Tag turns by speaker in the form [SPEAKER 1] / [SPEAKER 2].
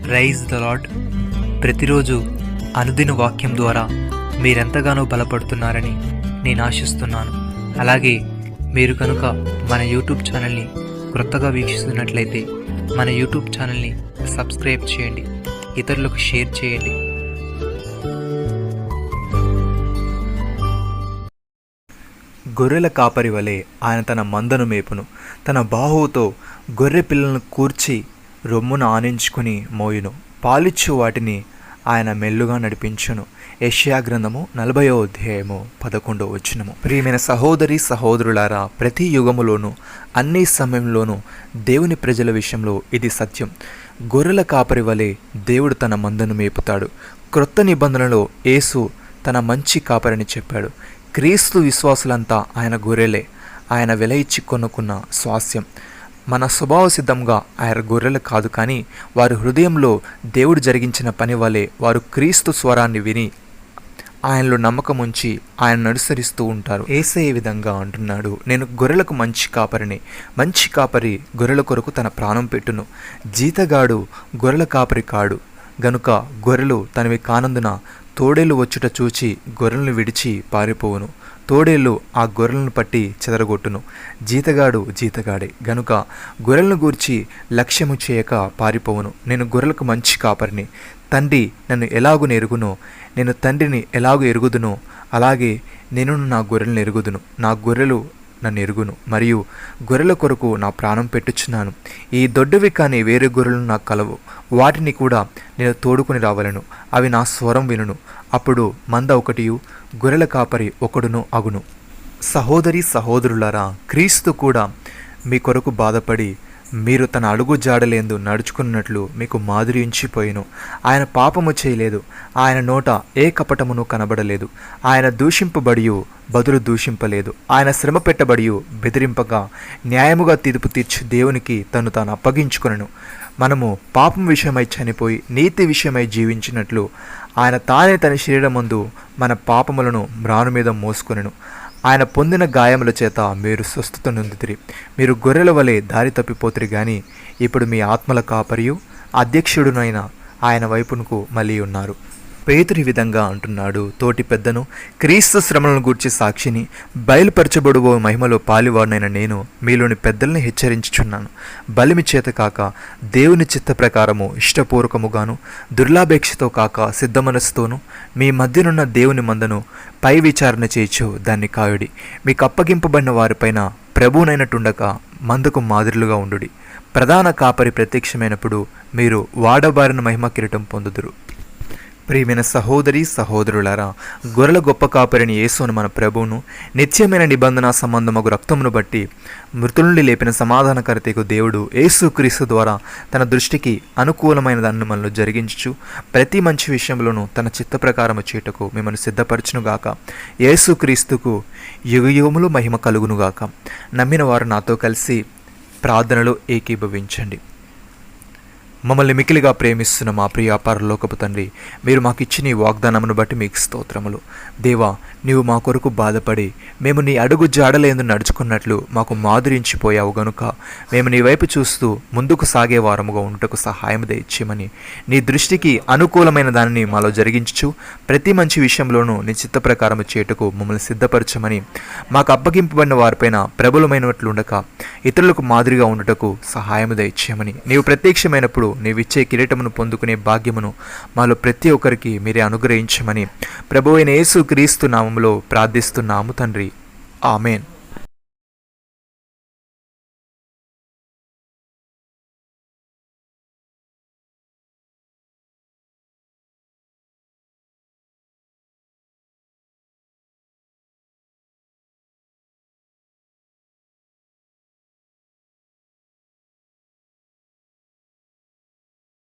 [SPEAKER 1] Praise the lord. ప్రతిరోజు అనుదిన వాక్యం ద్వారా మీరెంతగానో బలపడుతున్నారని నేను ఆశిస్తున్నాను. అలాగే మీరు కనుక మన యూట్యూబ్ ఛానల్ని క్రొత్తగా వీక్షిస్తున్నట్లయితే మన యూట్యూబ్ ఛానల్ని సబ్స్క్రైబ్ చేయండి, ఇతరులకు షేర్ చేయండి.
[SPEAKER 2] గొర్రెల కాపరి వలె ఆయన తన మందను మేపును. తన బాహువుతో గొర్రె పిల్లలను కూర్చి రొమ్మున ఆనించుకుని మోయును. పాలిచ్చు వాటిని ఆయన మెల్లుగా నడిపించును. యెషయా గ్రంథము 40వ అధ్యాయము 11వ వచనము. ప్రియమైన సహోదరి సహోదరులారా, ప్రతి యుగములోనూ అన్ని సమయంలోనూ దేవుని ప్రజల విషయంలో ఇది సత్యం. గొర్రెల కాపరి వలె దేవుడు తన మందను మేపుతాడు. క్రొత్త నిబంధనలో యేసు తన మంచి కాపరిని చెప్పాడు. క్రీస్తు విశ్వాసులంతా ఆయన గొర్రెలే, ఆయన వెల ఇచ్చి కొనుక్కున్న స్వాస్యం. మన స్వభావ సిద్ధంగా ఆయన గొర్రెలు కాదు, కానీ వారి హృదయంలో దేవుడు జరిగించిన పని వలె వారు క్రీస్తు స్వరాన్ని విని ఆయనలో నమ్మకం ఉంచి ఆయన అనుసరిస్తూ ఉంటారు. యేసయ్య ఈ విధంగా అంటున్నాడు, నేను గొర్రెలకు మంచి కాపరిని. మంచి కాపరి గొర్రెల కొరకు తన ప్రాణం పెట్టును. జీతగాడు గొర్రెల కాపరి కాడు గనుక గొర్రెలు తనవి కానందున తోడేలు వచ్చుట చూచి గొర్రెలను విడిచి పారిపోవును. తోడేళ్ళు ఆ గొర్రెలను పట్టి చెదరగొట్టును. జీతగాడు జీతగాడే గనుక గొర్రెలను గూర్చి లక్ష్యము చేయక పారిపోవును. నేను గొర్రెలకు మంచి కాపరిని. తండ్రి నన్ను ఎలాగు ఎరుగునో, నేను తండ్రిని ఎలాగూ ఎరుగుదునో, అలాగే నేను నా గొర్రెలను ఎరుగుదును. నా గొర్రెలు నన్ను ఎరుగును, మరియు గొర్రెల కొరకు నా ప్రాణం పెట్టుచున్నాను. ఈ దొడ్డవి కానీ వేరే గొర్రెలు నాకు కలవు. వాటిని కూడా నేను తోడుకొని రావలను. అవి నా స్వరం వినును. అప్పుడు మంద ఒకటియు గొర్రెల కాపరి ఒకడును అగును. సహోదరి సహోదరులారా, క్రీస్తు కూడా మీ కొరకు బాధపడి మీరు తన అడుగు జాడలేందు నడుచుకున్నట్లు మీకు మాదిరి ఉంచిపోయిను. ఆయన పాపము చేయలేదు, ఆయన నోట ఏ కపటమును కనబడలేదు. ఆయన దూషింపబడియు బదులు దూషింపలేదు. ఆయన శ్రమ పెట్టబడియు బెదిరింపగా న్యాయముగా తీర్పు తీర్చి దేవునికి తను తాను అప్పగించుకొనెను. మనము పాపం విషయమై చనిపోయి నీతి విషయమై జీవించినట్లు ఆయన తానే తన శరీరమందు మన పాపములను మ్రాను మీద మోసుకొనెను. ఆయన పొందిన గాయముల చేత మీరు స్వస్థత నొందితిరి. మీరు గొర్రెల వలె దారి తప్పిపోతిరి గాని ఇప్పుడు మీ ఆత్మల కాపరియు అధ్యక్షుడునైన ఆయన వైపునకు మళ్ళీ ఉన్నారు. పేతురు ఈ విధంగా అంటున్నాడు, తోటి పెద్దను, క్రీస్తు శ్రమలను గూర్చి సాక్షిని, బయలుపరచబడువో మహిమలో పాలివాడినైన నేను మీలోని పెద్దల్ని హెచ్చరించుచున్నాను. బలిమి చేత కాక దేవుని చిత్త ప్రకారము ఇష్టపూర్వకముగాను దుర్లాపేక్షతో కాక సిద్ధ మనస్సుతోనూ మీ మధ్యనున్న దేవుని మందను పై విచారణ చేయొచ్చు దాన్ని కాయుడి. మీకు అప్పగింపబడిన వారిపైన ప్రభువునైనట్టుండక మందకు మాదిరిలుగా ఉండుడి. ప్రధాన కాపరి ప్రత్యక్షమైనప్పుడు మీరు వాడబారిన మహిమ కిరీటం పొందుదురు. ప్రియమైన సహోదరి సహోదరులారా, గొర్రెల గొప్ప కాపరిని యేసును మన ప్రభువును నిత్యమైన నిబంధన సంబంధమగు రక్తమును బట్టి మృతుల నుండి లేపిన సమాధానకర్తకు దేవుడు యేసుక్రీస్తు ద్వారా తన దృష్టికి అనుకూలమైన దాన్ని మనలో జరిగించు ప్రతి మంచి విషయంలోనూ తన చిత్త ప్రకారము చేయుటకు మిమ్మల్ని సిద్ధపరచునుగాక. యేసుక్రీస్తుకు యుగయుగములు మహిమ కలుగునుగాక. నమ్మిన వారు నాతో కలిసి ప్రార్థనలో ఏకీభవించండి. మమ్మల్ని మికిలిగా ప్రేమిస్తున్న మా ప్రియ పరలోకపు తండ్రి, మీరు మాకు ఇచ్చిన ఈ వాగ్దానమును బట్టి మీకు స్తోత్రములు. దేవా, నీవు మా కొరకు బాధపడి మేము నీ అడుగు జాడలేందు నడుచుకున్నట్లు మాకు మాదిరించిపోయావు గనుక మేము నీ వైపు చూస్తూ ముందుకు సాగే వారముగా ఉంటకు సహాయం దయచేయమని, నీ దృష్టికి అనుకూలమైన దానిని మాలో జరిగించు ప్రతి మంచి విషయంలోనూ నీ చిత్త ప్రకారము చేయుటకు మమ్మల్ని సిద్ధపరచమని, మాకు అప్పగింపబడిన వారిపైన ప్రబలమైనట్లుండక ఇతరులకు మాదిరిగా ఉండుటకు సహాయం దయచేయమని, నీవు ప్రత్యక్షమైనప్పుడు నీవిచ్చే కిరీటమును పొందుకునే భాగ్యమును మాలో ప్రతి ఒక్కరికి మీరే అనుగ్రహించమని ప్రభువైన యేసు క్రీస్తు నామములో ప్రార్థిస్తున్నాము తండ్రి. ఆమేన్.